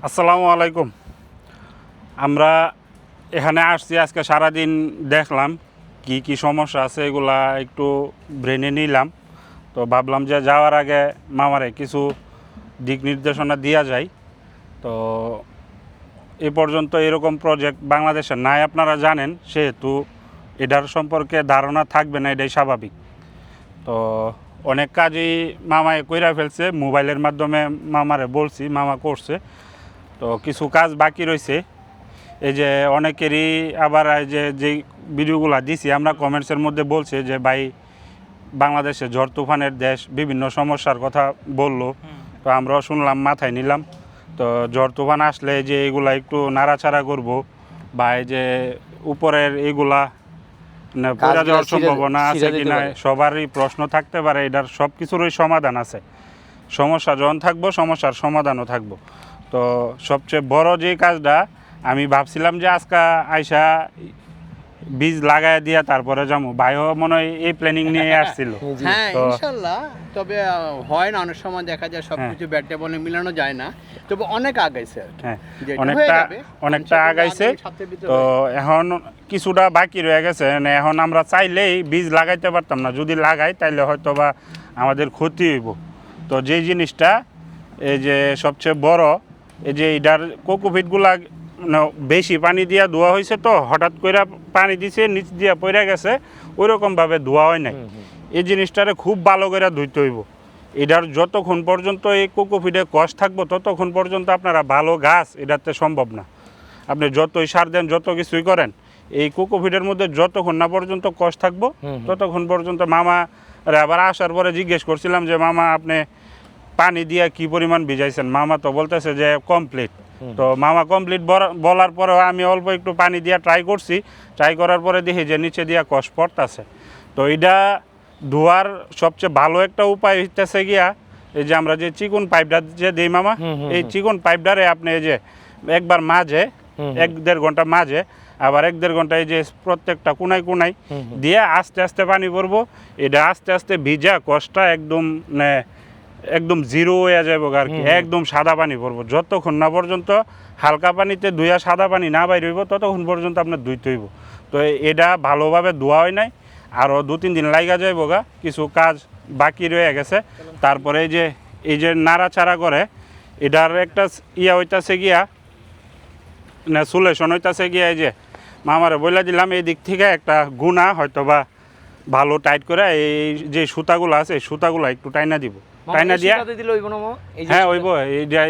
আসসালামু আলাইকুম। আমরা এখানে আসছি, আজকে সারাদিন দেখলাম কি কি সমস্যা আছে, এগুলা একটু ব্রেনে নিলাম। তো ভাবলাম যে যাওয়ার আগে মামারে কিছু দিক নির্দেশনা দেওয়া যায়। তো এ পর্যন্ত এরকম প্রজেক্ট বাংলাদেশে নাই, আপনারা জানেন, সেহেতু এটার সম্পর্কে ধারণা থাকবে না, এটাই স্বাভাবিক। তো অনেক কাজই মামায় কইরা ফেলছে, মোবাইলের মাধ্যমে মামারে বলছি, মামা করছে। তো কিছু কাজ বাকি রয়েছে। এই যে অনেকেরই আবার যে ভিডিওগুলো দিছি আমরা কমেন্টসের মধ্যে বলছে যে ভাই বাংলাদেশে ঝড় তুফানের দেশ, বিভিন্ন সমস্যার কথা বলল। তো আমরাও শুনলাম, মাথায় নিলাম। তো ঝড় তুফান আসলে যে এগুলা একটু নাড়াচাড়া করব, বা এই যে উপরের এগুলা পড়ে যাওয়ার সম্ভাবনা আছে কিনা, সবারই প্রশ্ন থাকতে পারে। এটার সব কিছুরই সমাধান আছে। সমস্যা যখন থাকবো, সমস্যার সমাধানও থাকবো। তো সবচেয়ে বড় যে কাজটা আমি ভাবছিলাম যে আজকে আইসা বীজ লাগায় দিয়া তারপরে যাবো, ভাইও মনে হয় এই প্ল্যানিং নিয়ে আসছিল। হ্যাঁ, তো ইনশাল্লাহ। তবে হয় না, অনেক সময় দেখা যায় সবকিছু ব্যাটে বলে মিলানো যায় না। তবে অনেক আগাইছে আর কি। হ্যাঁ, যেটা হয়ে অনেকটা যাবে, অনেকটা ইনশাল্লাহ আগাইছে। আগামী সপ্তাহের ভিতরে তো হয়ে যাবে। এখন কিছুটা বাকি রয়ে গেছে। মানে এখন আমরা চাইলেই বীজ লাগাইতে পারতাম না, যদি লাগাই তাইলে হয়তো বা আমাদের ক্ষতি হইব। তো যে জিনিসটা এই যে সবচেয়ে বড়, এই যে এটার কোকোপিটগুলা বেশি পানি দিয়া ধোয়া হয়েছে, তো হঠাৎ করে পানি দিছে, নিচ দিয়া পড়ে গেছে, ওইরকমভাবে ধোয়া হয় নাই। এই জিনিসটারে খুব ভালো করে ধুইতে হইব। এটার যতক্ষণ পর্যন্ত এই কোকোপিটে কষ থাকবো, ততক্ষণ পর্যন্ত আপনারা ভালো গাছ এটাতে সম্ভব না। আপনি যতই সার দেন, যত কিছুই করেন, এই কোকোপিটের মধ্যে যতক্ষণ না পর্যন্ত কষ থাকবো, ততক্ষণ পর্যন্ত। মামা আবার আসার পরে জিজ্ঞেস করছিলাম যে মামা আপনি পানি দিয়া কি পরিমাণ ভিজাইছেন? মামা তো বলতেছে যে কমপ্লিট। তো মামা কমপ্লিট বলার পরেও আমি অল্প একটু পানি দিয়া ট্রাই করছি। ট্রাই করার পরে দেখি যে নিচে দিয়া কষ পড়তেছে। তো এটা ধোয়ার সবচেয়ে ভালো একটা উপায় হইতেছে গিয়া, এই যে আমরা যে চিকন পাইপটা যে দিই মামা, এই চিকন পাইপটারে আপনি এই যে একবার মাঝে 1-1.5 ঘন্টা মাঝে, আবার 1-1.5 ঘন্টা এই যে প্রত্যেকটা কোনায় কোনায় দিয়ে আস্তে আস্তে পানি পড়বো। এটা আস্তে আস্তে ভিজা কষটা একদম একদম জিরো হয়ে যাবো আর কি, একদম সাদা পানি পড়বো। যতক্ষণ না পর্যন্ত হালকা পানিতে ধুইয়া সাদা পানি না বাইর হইব, ততক্ষণ পর্যন্ত আপনার ধুইতে হইব। তো এটা ভালোভাবে ধোয়া হয় নাই, আরও 2-3 দিন লাগা যাইব গা, কিছু কাজ বাকি রয়ে গেছে। তারপরে এই যে নাড়াচাড়া করে, এটার একটা ইয়া হইতাছে গিয়া, না সলিউশন হইতাছে গিয়া, এই যে মামারে বলে দিলাম এই দিক থেকে একটা গুণা হয়তো বা ভালো টাইট করে এই যে সুতাগুলো আছে, এই সুতাগুলো একটু টাইনা দিব, টাইনা দিয়া। হ্যাঁ হইব,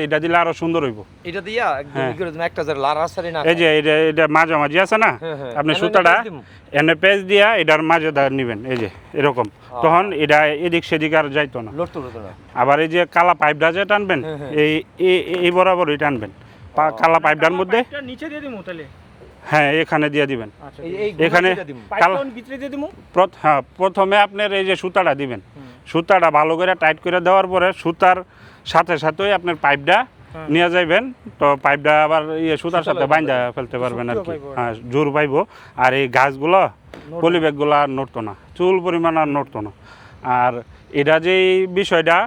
এটা দিলে আরো সুন্দর হইব। এটা দিয়া একদম ই করে দিন, একটা যে লারাসারি না। এই যে এটা মাঝামাঝি আছে না, আপনি সুতাটা এনে পেঁচ দিয়া এটার মাঝে নিবেন, এই যে এরকম। তখন এটা এদিক সেদিক আর যাইতো না। আবার এই যে কালা পাইপটা যে টানবেন, এই বরাবরই টানবেন কালা পাইপটার মধ্যে। নিচে দিয়ে দিমু তাহলে? হ্যাঁ, এখানে দিয়ে দিবেন। এখানে হ্যাঁ, প্রথমে আপনার এই যে সুতাটা দিবেন, সুতাটা ভালো করে টাইট করে দেওয়ার পরে সুতার সাথে সাথেই আপনার পাইপটা নিয়ে যাইবেন। তো পাইপটা আবার সুতার সাথে বাইন্ধা ফেলতে পারবেন আর কি। হ্যাঁ, জোর পাইব। আর এই গাছগুলো, পলিব্যাগগুলো আর নড়তো না, চুল পরিমাণ আর নড়তো না। আর এটা যে বিষয়টা,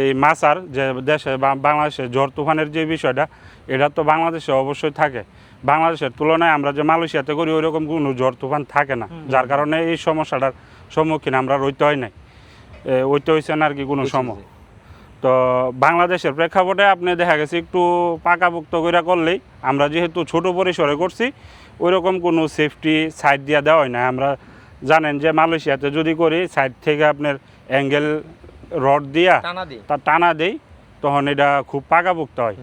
এই মাছার যে দেশে বা বাংলাদেশে ঝড় তুফানের যে বিষয়টা, এটা তো বাংলাদেশে অবশ্যই থাকে। বাংলাদেশের তুলনায় আমরা যে মালয়েশিয়াতে করি, ওইরকম কোনো ঝড় তুফান থাকে না, যার কারণে এই সমস্যাটার সম্মুখীন আমরা রইতে হয় নাই, ওইতে হয়েছে না আর কি কোনো সময়। তো বাংলাদেশের প্রেক্ষাপটে আপনি দেখা গেছে একটু পাকাপোক্ত করে করলেই, আমরা যেহেতু ছোট পরিসরে করছি, ওইরকম কোনো সেফটি সাইড দিয়ে দেওয়া হয় না। আমরা জানেন যে মালয়েশিয়াতে যদি করি, সাইড থেকে আপনার অ্যাঙ্গেল রড দিয়া টানা দেই, তখন এটা খুব পাকাপোক্ত হয়।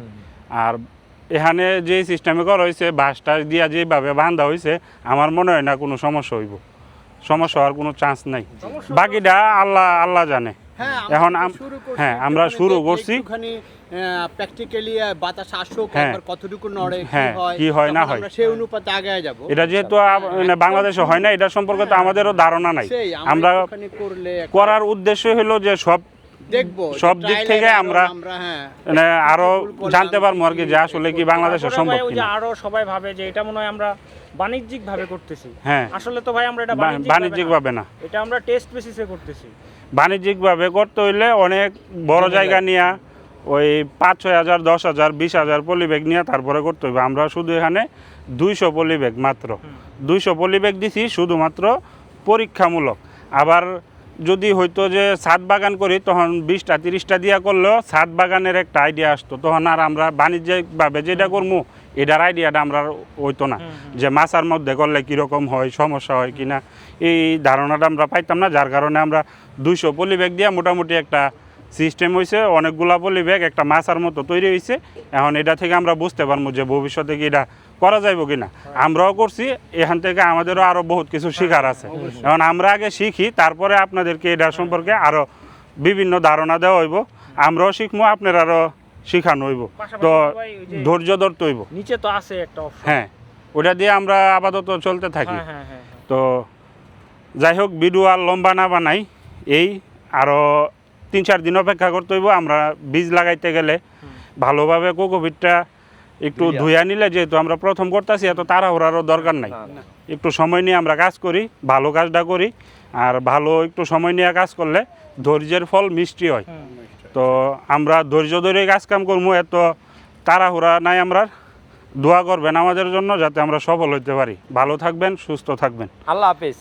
আর এখানে যে সিস্টেমে করা হয়েছে, বাঁশটা দিয়া যেভাবে বাঁধা হয়েছে, আমার মনে হয় না কোনো সমস্যা হইব। সমস্যা হওয়ার কোনো চান্স নাই। বাকিটা আল্লাহ জানে। এখন হ্যাঁ, আমরা শুরু করছি। প্র্যাকটিক্যালি বাতাস আসুক, হ্যাঁ, একবার কতটুকু নড়ে, হ্যাঁ, কি হয় না হয়, আমরা সেই অনুপাতে আগায় যাব। এটা যেহেতু বাংলাদেশে হয় না, এটা সম্পর্কে তো আমাদেরও ধারণা নাই। আমরা করার উদ্দেশ্য হলো যে সব দিক থেকে আমরা আরো জানতে পারবো আর কি, যে আসলে কি বাংলাদেশে সম্ভব কিনা। আরো সবাই ভাবে যে এটা মনে হয় আমরা বাণিজ্যিক ভাবে করতেছি। হ্যাঁ, আসলে তো ভাই আমরা এটা বাণিজ্যিক ভাবে না, এটা আমরা টেস্ট বেসিসে করতেছি। বাণিজ্যিক ভাবে করতে হইলে অনেক বড় জায়গা নিয়ে, ওই 5-6 হাজার, 10 হাজার, 20 হাজার পলি ব্যাগ নিয়ে তারপরে করতে হবে। আমরা শুধু এখানে 200 পলি ব্যাগ মাত্র 200 পলি ব্যাগ দিছি শুধুমাত্র পরীক্ষামূলক। আবার যদি হয়তো যে ছাদ বাগান করি তখন 20টা 30টা দিয়া করলেও ছাদ বাগানের একটা আইডিয়া আসতো, তখন আর আমরা বাণিজ্যিকভাবে যেটা করবো এটার আইডিয়াটা আমরা হইতো না, যে মাছার মধ্যে করলে কীরকম হয়, সমস্যা হয় কিনা, এই ধারণাটা আমরা পাইতাম না। যার কারণে আমরা 200 পলি ব্যাগ দিয়ে মোটামুটি একটা সিস্টেম হয়েছে, অনেকগুলা পলি ব্যাগ একটা মাছার মতো তৈরি হয়েছে। এখন এটা থেকে আমরা বুঝতে পারবো যে ভবিষ্যতে কি এটা করা যাইব কিনা। আমরাও করছি, এখান থেকে আমাদেরও আরও বহুত কিছু শেখার আছে। এখন আমরা আগে শিখি, তারপরে আপনাদেরকে এটা সম্পর্কে আরও বিভিন্ন ধারণা দেওয়া হইব, আমরাও শিখবো, আপনারাও শিখানো হইব। তো ভাই ওই যে ধৈর্য ধরতে হইব। নিচে তো আছে একটা অপশন। হ্যাঁ, ওটা দিয়ে আমরা আপাতত চলতে থাকি। হ্যাঁ। তো যাই হোক, ভিডিও আর লম্বা না বানাই, এই আরও 3-4 দিন অপেক্ষা করতে হইব। আমরা বীজ লাগাইতে গেলে ভালোভাবে কোকোপিটটা একটু ধুইয়া নিলে, যেহেতু আমরা প্রথম করতেছি, এত তাড়াহুড়ারও দরকার নাই। একটু সময় নিয়ে আমরা কাজ করি, ভালো কাজটা করি। আর ভালো একটু সময় নিয়ে কাজ করলে ধৈর্যের ফল মিষ্টি হয়। তো আমরা ধৈর্য ধরে কাজ কাম করবো, এত তাড়াহুড়া নাই। আমরা দোয়া করবেন আমাদের জন্য, যাতে আমরা সফল হইতে পারি। ভালো থাকবেন, সুস্থ থাকবেন। আল্লাহ হাফেজ।